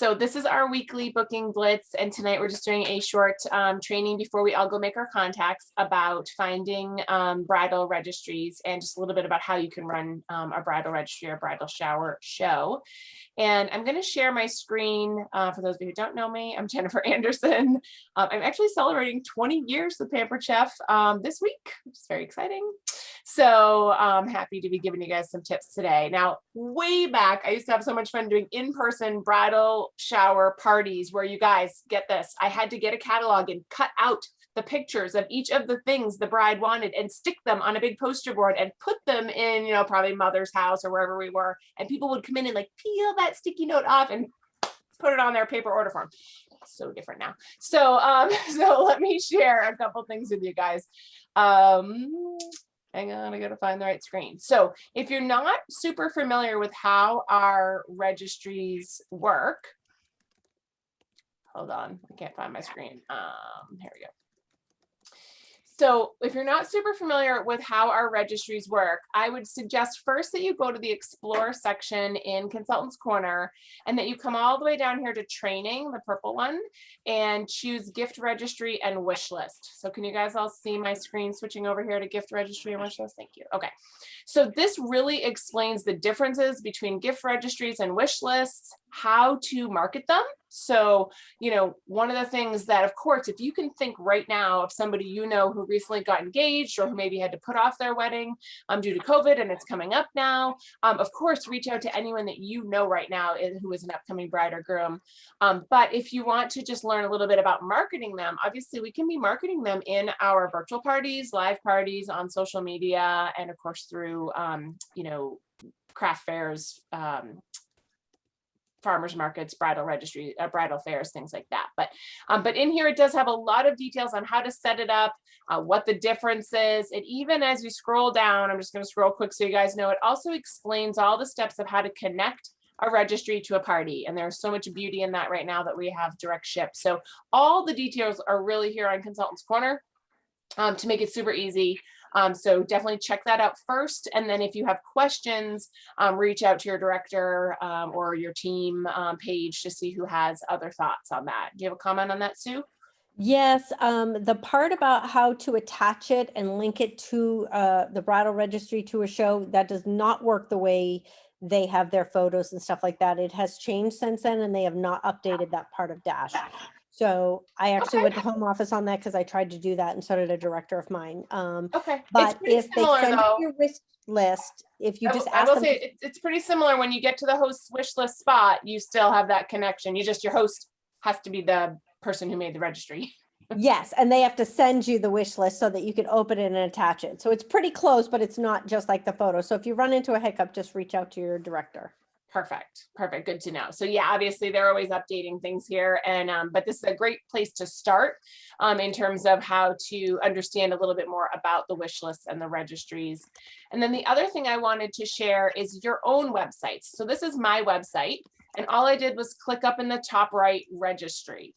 So this is our weekly booking blitz, and tonight we're just doing a short training before we all go make our contacts about finding bridal registries and just a little bit about how you can run a bridal registry or bridal shower show. And I'm going to share my screen. For those of you who don't know me, I'm Jennifer Anderson. I'm actually celebrating 20 years with Pampered Chef this week, which is very exciting. So I'm happy to be giving you guys some tips today. Now, way back, I used to have so much fun doing in-person bridal shower parties where you guys, get this, I had to get a catalog and cut out the pictures of each of the things the bride wanted and stick them on a big poster board and put them in, you know, probably mother's house or wherever we were. And people would come in and like peel that sticky note off and put it on their paper order form. So different now. So, so let me share a couple things with you guys. Hang on, I gotta find the right screen. So if you're not super familiar with how our registries work, hold on, I can't find my screen. Here we go. So if you're not super familiar with how our registries work, I would suggest first that you go to the Explore section in Consultants Corner and that you come all the way down here to Training, the purple one, and choose Gift Registry and Wish List. So can you guys all see my screen switching over here to Gift Registry and Wish List? Thank you. Okay. So this really explains the differences between gift registries and wish lists, how to market them. So, you know, one of the things that, of course, if you can think right now of somebody you know who recently got engaged or who maybe had to put off their wedding due to COVID and it's coming up now, of course, reach out to anyone that you know right now who is an upcoming bride or groom. But if you want to just learn a little bit about marketing them, obviously we can be marketing them in our virtual parties, live parties, on social media, and of course through, you know, craft fairs, farmers markets, bridal registry, bridal fairs, things like that. But in here, it does have a lot of details on how to set it up, what the difference is. And even as you scroll down, I'm just going to scroll quick so you guys know, it also explains all the steps of how to connect a registry to a party. And there's so much beauty in that right now that we have direct ship. So all the details are really here on Consultants Corner to make it super easy. So definitely check that out first. And then if you have questions, reach out to your director or your team page to see who has other thoughts on that. Do you have a comment on that, Sue? Yes, the part about how to attach it and link it to the bridal registry to a show, that does not work the way they have their photos and stuff like that. It has changed since then, and they have not updated that part of Dash. So I actually went to home office on that because I tried to do that, and so did a director of mine. Okay. But if they send though. you your wish list, if you just I ask will them, say it's pretty similar. When you get to the host wish list spot, you still have that connection. Your host has to be the person who made the registry. yes, and they have to send you the wish list so that you can open it and attach it. So it's pretty close, but it's not just like the photo. So if you run into a hiccup, just reach out to your director. Perfect. Good to know. So yeah, obviously they're always updating things here, and but this is a great place to start in terms of how to understand a little bit more about the wish lists and the registries. And then the other thing I wanted to share is your own websites. So this is my website, and all I did was click up in the top right, registry.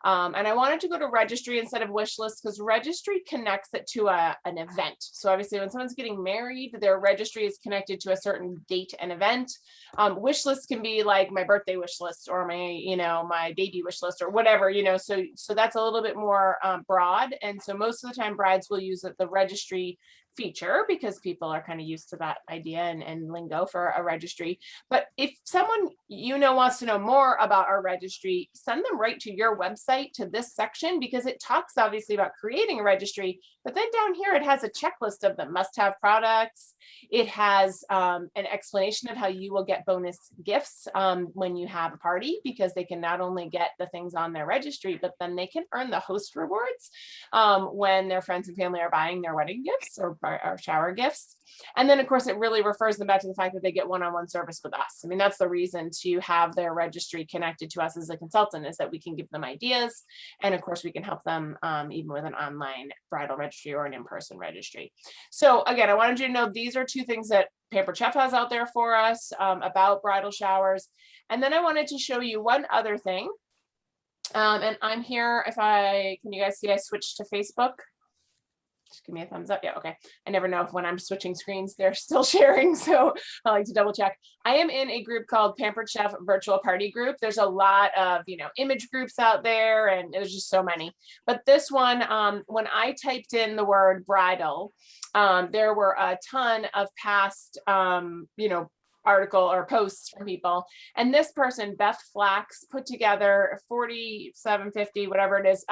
And I wanted to go to registry instead of wish list because registry connects it to an event. So obviously when someone's getting married, their registry is connected to a certain date and event. Wish list can be like my birthday wish list or my, you know, my baby wish list or whatever, you know, so that's a little bit more broad. And so most of the time brides will use the registry feature because people are kind of used to that idea and lingo for a registry. But if someone you know wants to know more about our registry, send them right to your website to this section because it talks obviously about creating a registry, but then down here it has a checklist of the must-have products. It has an explanation of how you will get bonus gifts when you have a party, because they can not only get the things on their registry, but then they can earn the host rewards when their friends and family are buying their wedding gifts or shower gifts. And then of course it really refers them back to the fact that they get one-on-one service with us. I mean, that's the reason to have their registry connected to us as a consultant, is that we can give them ideas. And of course we can help them even with an online bridal registry or an in-person registry. So again, I wanted you to know these are two things that Pampered Chef has out there for us about bridal showers. And then I wanted to show you one other thing. And I'm here, can you guys see I switched to Facebook? Just give me a thumbs up. Yeah, okay. I never know if when I'm switching screens, they're still sharing. So I like to double check. I am in a group called Pampered Chef Virtual Party Group. There's a lot of, image groups out there, and there's just so many. But this one, when I typed in the word bridal, there were a ton of past, article or posts from people. And this person, Beth Flax, put together 4750, whatever it is,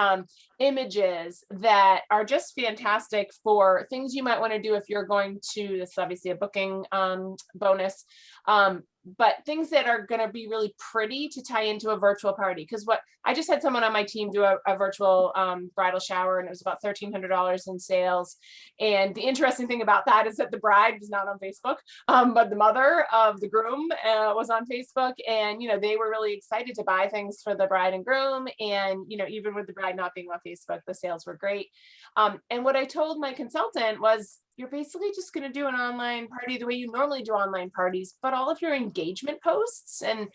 images that are just fantastic for things you might want to do if you're going to, this is obviously a booking bonus, but things that are going to be really pretty to tie into a virtual party. Because what I just had someone on my team do a virtual bridal shower, and it was about $1,300 in sales. And the interesting thing about that is that the bride was not on Facebook, but the mother of the groom was on Facebook, and they were really excited to buy things for the bride and groom. And even with the bride not being on Facebook, the sales were great. And what I told my consultant was, you're basically just going to do an online party the way you normally do online parties, but all of your engagement posts and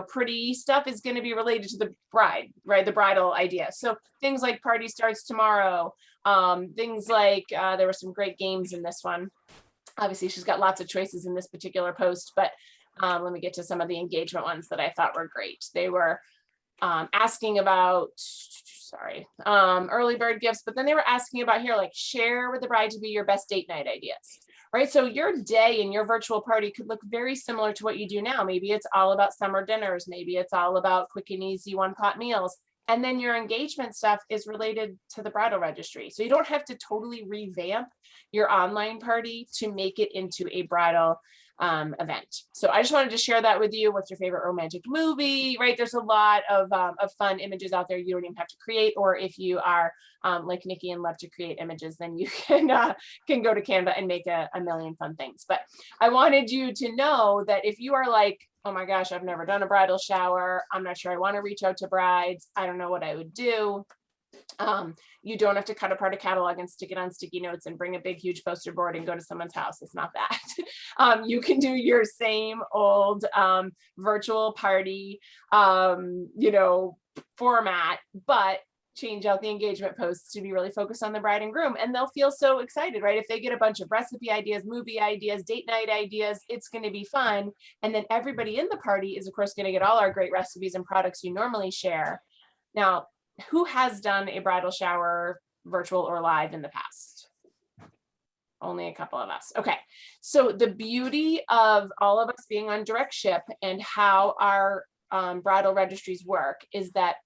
pretty stuff is going to be related to the bride, right? The bridal idea. So things like party starts tomorrow, things like there were some great games in this one. Obviously, she's got lots of choices in this particular post, but let me get to some of the engagement ones that I thought were great. They were asking about, early bird gifts, but then they were asking about here, like, share with the bride to be your best date night ideas, right? So your day and your virtual party could look very similar to what you do now. Maybe it's all about summer dinners. Maybe it's all about quick and easy one-pot meals. And then your engagement stuff is related to the bridal registry. So you don't have to totally revamp your online party to make it into a bridal event. So I just wanted to share that with you. What's your favorite romantic movie, right? There's a lot of fun images out there you don't even have to create, or if you are like Nikki and love to create images, then you can go to Canva and make a million fun things. But I wanted you to know that if you are like, oh my gosh, I've never done a bridal shower, I'm not sure I want to reach out to brides, I don't know what I would do. You don't have to cut apart a catalog and stick it on sticky notes and bring a big, huge poster board and go to someone's house. It's not that. You can do your same old virtual party, format, but change out the engagement posts to be really focused on the bride and groom, and they'll feel so excited, right? If they get a bunch of recipe ideas, movie ideas, date night ideas, it's going to be fun. And then everybody in the party is, of course, going to get all our great recipes and products you normally share. Now, who has done a bridal shower virtual or live in the past? Only a couple of us. Okay. So the beauty of all of us being on direct ship and how our bridal registries work is that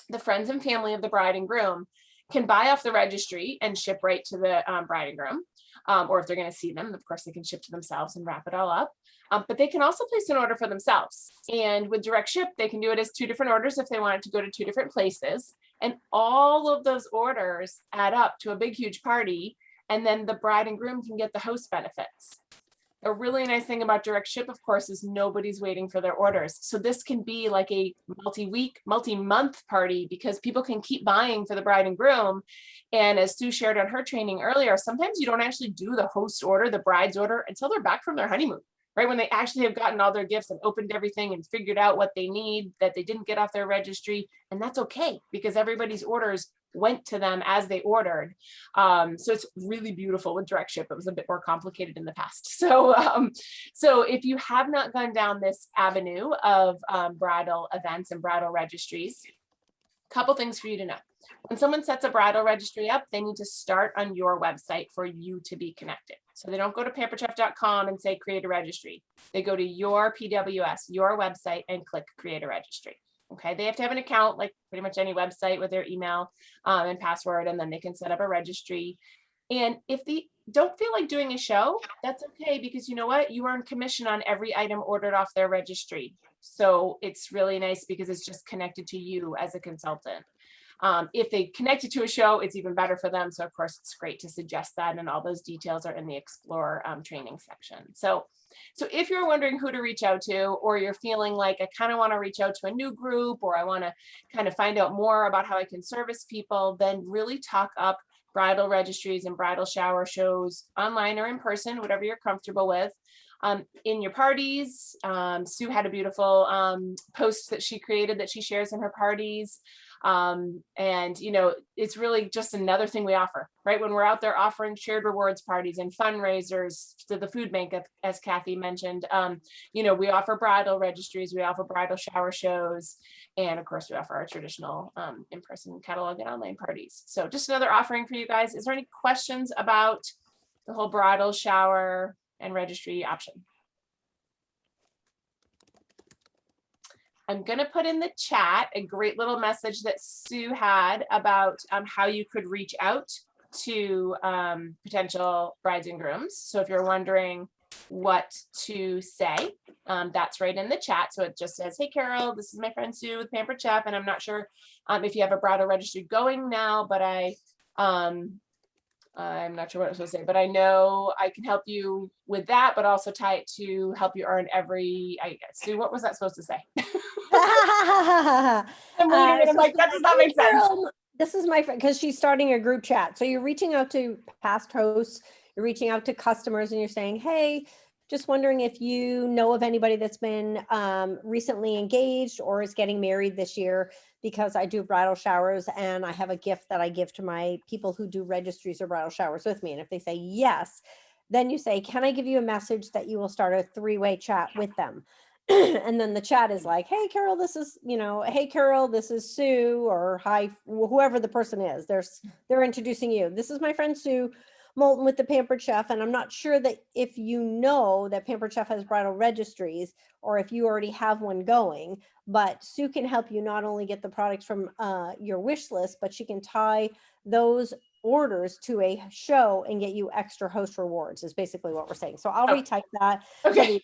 the friends and family of the bride and groom can buy off the registry and ship right to the bride and groom. Or if they're going to see them, of course, they can ship to themselves and wrap it all up. But they can also place an order for themselves. And with direct ship, they can do it as 2 different orders if they want it to go to 2 different places. And all of those orders add up to a big, huge party. And then the bride and groom can get the host benefits. A really nice thing about direct ship, of course, is nobody's waiting for their orders. So this can be like a multi-week, multi-month party because people can keep buying for the bride and groom. And as Sue shared on her training earlier, sometimes you don't actually do the host order, the bride's order, until they're back from their honeymoon, right? When they actually have gotten all their gifts and opened everything and figured out what they need that they didn't get off their registry. And that's okay because everybody's orders went to them as they ordered. So it's really beautiful with direct ship. It was a bit more complicated in the past. So if you have not gone down this avenue of bridal events and bridal registries, a couple things for you to know. When someone sets a bridal registry up, they need to start on your website for you to be connected. So they don't go to pamperchef.com and say create a registry. They go to your PWS, your website, and click create a registry. Okay, they have to have an account like pretty much any website with their email and password, and then they can set up a registry. And if they don't feel like doing a show, that's okay, because you know what? You earn commission on every item ordered off their registry. So it's really nice because it's just connected to you as a consultant. If they connect it to a show, it's even better for them. So of course, it's great to suggest that, and all those details are in the Explore training section. So if you're wondering who to reach out to, or you're feeling like I kind of want to reach out to a new group, or I want to kind of find out more about how I can service people, then really talk up bridal registries and bridal shower shows online or in person, whatever you're comfortable with. In your parties, Sue had a beautiful post that she created that she shares in her parties. And, it's really just another thing we offer, right? When we're out there offering shared rewards parties and fundraisers to the food bank, as Kathy mentioned, we offer bridal registries, we offer bridal shower shows, and of course we offer our traditional in-person catalog and online parties. So just another offering for you guys. Is there any questions about the whole bridal shower and registry option? I'm going to put in the chat a great little message that Sue had about how you could reach out to potential brides and grooms. So if you're wondering what to say, that's right in the chat. So it just says, hey, Carol, this is my friend Sue with Pampered Chef. And I'm not sure if you have a bridal registry going now, but I'm not sure what I was supposed to say, but I know I can help you with that, but also tie it to help you earn every, Sue, what was that supposed to say? I'm reading it, I'm like, that does not make sense. Girl, this is my friend, because she's starting a group chat. So you're reaching out to past hosts, you're reaching out to customers, and you're saying, hey, just wondering if you know of anybody that's been recently engaged or is getting married this year, because I do bridal showers and I have a gift that I give to my people who do registries or bridal showers with me. And if they say yes, then you say, can I give you a message that you will start a three-way chat with them? And then the chat is like, hey, Carol, this is, hey, Carol, this is Sue, or hi, whoever the person is. They're introducing you. This is my friend Sue Moulton with the Pampered Chef. And I'm not sure that if you know that Pampered Chef has bridal registries or if you already have one going, but Sue can help you not only get the products from your wish list, but she can tie those orders to a show and get you extra host rewards is basically what we're saying. So I'll retype that. Okay.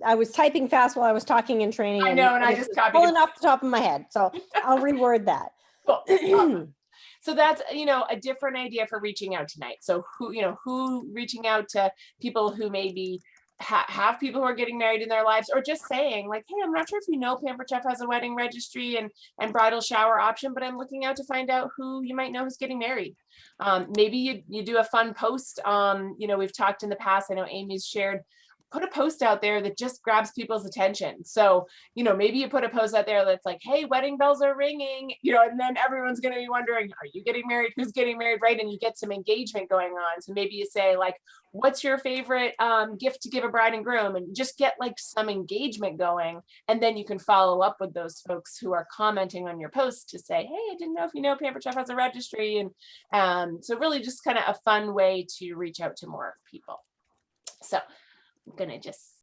I was typing fast while I was talking and training. I know, and I just copied it off the top of my head. So I'll reword that. Cool. Awesome. So that's, a different idea for reaching out tonight. So who reaching out to people who maybe have people who are getting married in their lives, or just saying like, hey, I'm not sure if you know Pampered Chef has a wedding registry and bridal shower option, but I'm looking out to find out who you might know who's getting married. Maybe you do a fun post. We've talked in the past, I know Amy's shared, put a post out there that just grabs people's attention. So, maybe you put a post out there that's like, hey, wedding bells are ringing, and then everyone's going to be wondering, are you getting married? Who's getting married? Right. And you get some engagement going on. So maybe you say like, what's your favorite gift to give a bride and groom? And just get like some engagement going. And then you can follow up with those folks who are commenting on your post to say, hey, I didn't know if you know Pampered Chef has a registry. And so really just kind of a fun way to reach out to more people. So I'm gonna just